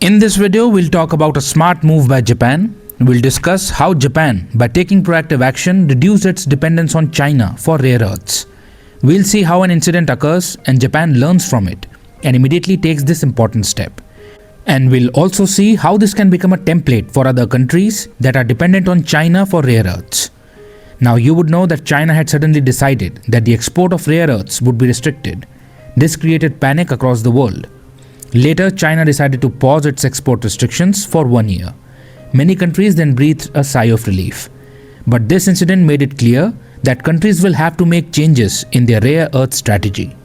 In this video, we'll talk about a smart move by Japan. We'll discuss how Japan, by taking proactive action, reduced its dependence on China for rare earths. We'll see how an incident occurs and Japan learns from it and immediately takes this important step. And we'll also see how this can become a template for other countries that are dependent on China for rare earths. Now, you would know that China had suddenly decided that the export of rare earths would be restricted. This created panic across the world. Later, China decided to pause its export restrictions for 1 year. Many countries then breathed a sigh of relief. But this incident made it clear that countries will have to make changes in their rare earth strategy.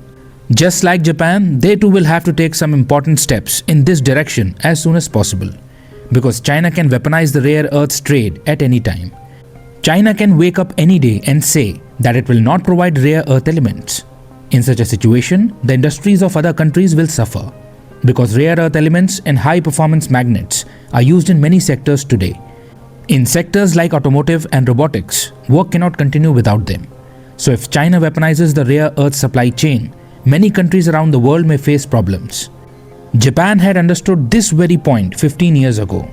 Just like Japan, they too will have to take some important steps in this direction as soon as possible. Because China can weaponize the rare earths trade at any time. China can wake up any day and say that it will not provide rare earth elements. In such a situation, the industries of other countries will suffer. Because rare earth elements and high-performance magnets are used in many sectors today. In sectors like automotive and robotics, work cannot continue without them. So if China weaponizes the rare earth supply chain, many countries around the world may face problems. Japan had understood this very point 15 years ago.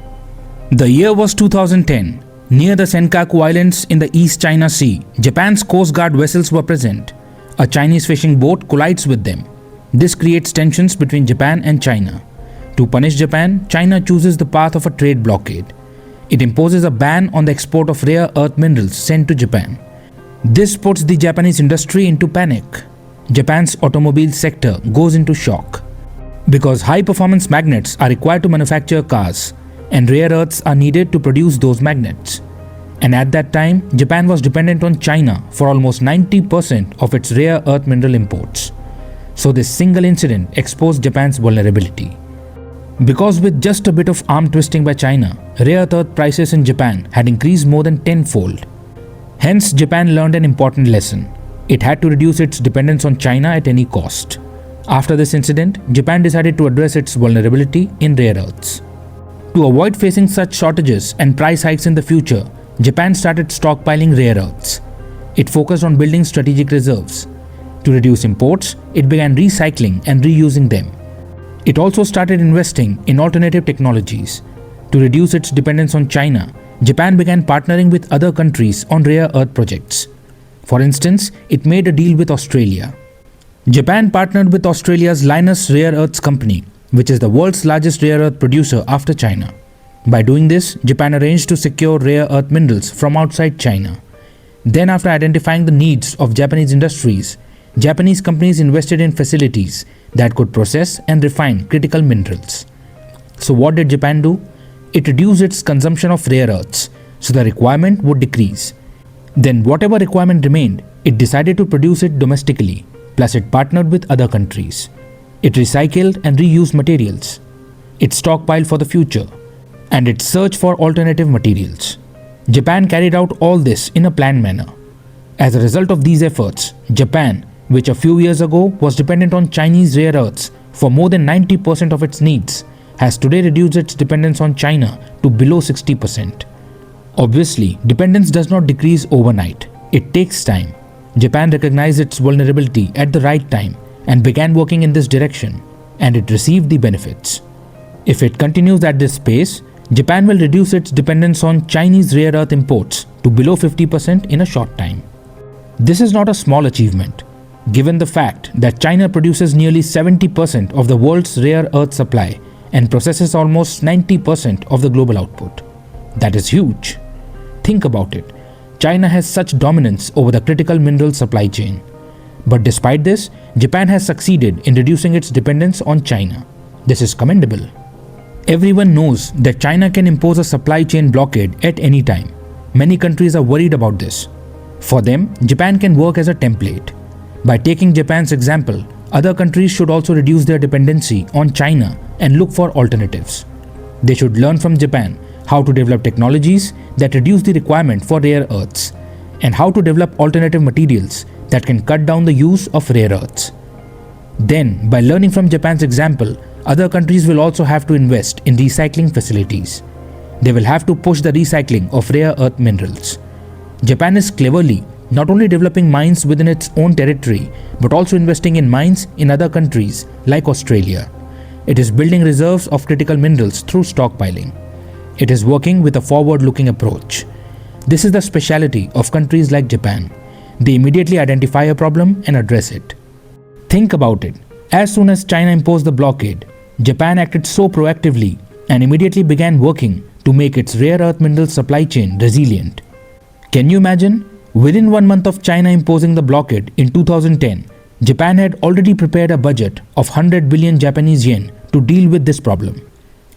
The year was 2010. Near the Senkaku Islands in the East China Sea, Japan's Coast Guard vessels were present. A Chinese fishing boat collides with them. This creates tensions between Japan and China. To punish Japan, China chooses the path of a trade blockade. It imposes a ban on the export of rare earth minerals sent to Japan. This puts the Japanese industry into panic. Japan's automobile sector goes into shock. Because high-performance magnets are required to manufacture cars, and rare earths are needed to produce those magnets. And at that time, Japan was dependent on China for almost 90% of its rare earth mineral imports. So this single incident exposed Japan's vulnerability. Because with just a bit of arm twisting by China, rare earth prices in Japan had increased more than tenfold. Hence, Japan learned an important lesson. It had to reduce its dependence on China at any cost. After this incident, Japan decided to address its vulnerability in rare earths. To avoid facing such shortages and price hikes in the future, Japan started stockpiling rare earths. It focused on building strategic reserves. To reduce imports, it began recycling and reusing them. It also started investing in alternative technologies. To reduce its dependence on China, Japan began partnering with other countries on rare earth projects. For instance, it made a deal with Australia. Japan partnered with Australia's Lynas Rare Earths Company, which is the world's largest rare earth producer after China. By doing this, Japan arranged to secure rare earth minerals from outside China. Then, after identifying the needs of Japanese industries, Japanese companies invested in facilities that could process and refine critical minerals. So what did Japan do? It reduced its consumption of rare earths, so the requirement would decrease. Then whatever requirement remained, it decided to produce it domestically, plus it partnered with other countries. It recycled and reused materials. It stockpiled for the future, and it searched for alternative materials. Japan carried out all this in a planned manner. As a result of these efforts, Japan, which a few years ago was dependent on Chinese rare earths for more than 90% of its needs, has today reduced its dependence on China to below 60%. Obviously, dependence does not decrease overnight. It takes time. Japan recognized its vulnerability at the right time and began working in this direction, and it received the benefits. If it continues at this pace, Japan will reduce its dependence on Chinese rare earth imports to below 50% in a short time. This is not a small achievement, given the fact that China produces nearly 70% of the world's rare earth supply and processes almost 90% of the global output. That is huge. Think about it. China has such dominance over the critical mineral supply chain. But despite this, Japan has succeeded in reducing its dependence on China. This is commendable. Everyone knows that China can impose a supply chain blockade at any time. Many countries are worried about this. For them, Japan can work as a template. By taking Japan's example, other countries should also reduce their dependency on China and look for alternatives. They should learn from Japan how to develop technologies that reduce the requirement for rare earths, and how to develop alternative materials that can cut down the use of rare earths. Then, by learning from Japan's example, other countries will also have to invest in recycling facilities. They will have to push the recycling of rare earth minerals. Japan is cleverly not only developing mines within its own territory, but also investing in mines in other countries like Australia. It is building reserves of critical minerals through stockpiling. It is working with a forward-looking approach. This is the speciality of countries like Japan. They immediately identify a problem and address it. Think about it. As soon as China imposed the blockade, Japan acted so proactively and immediately began working to make its rare earth mineral supply chain resilient. Can you imagine? Within 1 month of China imposing the blockade in 2010, Japan had already prepared a budget of 100 billion Japanese yen to deal with this problem.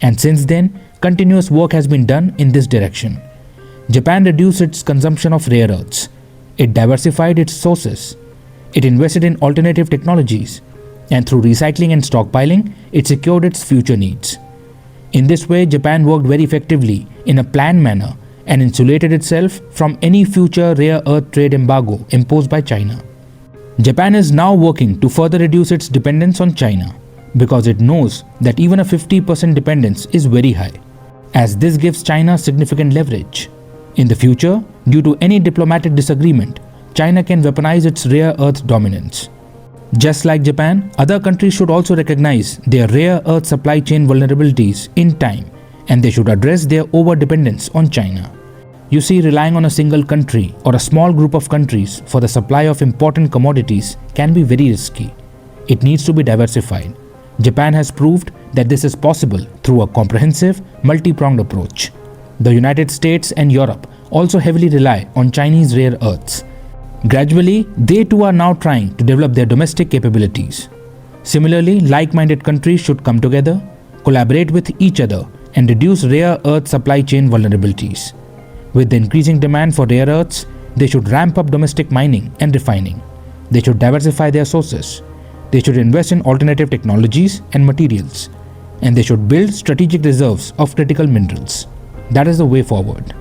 And since then, continuous work has been done in this direction. Japan reduced its consumption of rare earths. It diversified its sources. It invested in alternative technologies. And through recycling and stockpiling, it secured its future needs. In this way, Japan worked very effectively in a planned manner and insulated itself from any future rare earth trade embargo imposed by China. Japan is now working to further reduce its dependence on China because it knows that even a 50% dependence is very high, as this gives China significant leverage. In the future, due to any diplomatic disagreement, China can weaponize its rare earth dominance. Just like Japan, other countries should also recognize their rare earth supply chain vulnerabilities in time, and they should address their over-dependence on China. You see, relying on a single country or a small group of countries for the supply of important commodities can be very risky. It needs to be diversified. Japan has proved that this is possible through a comprehensive, multi-pronged approach. The United States and Europe also heavily rely on Chinese rare earths. Gradually, they too are now trying to develop their domestic capabilities. Similarly, like-minded countries should come together, collaborate with each other, and reduce rare earth supply chain vulnerabilities. With the increasing demand for rare earths, they should ramp up domestic mining and refining. They should diversify their sources. They should invest in alternative technologies and materials. And they should build strategic reserves of critical minerals. That is the way forward.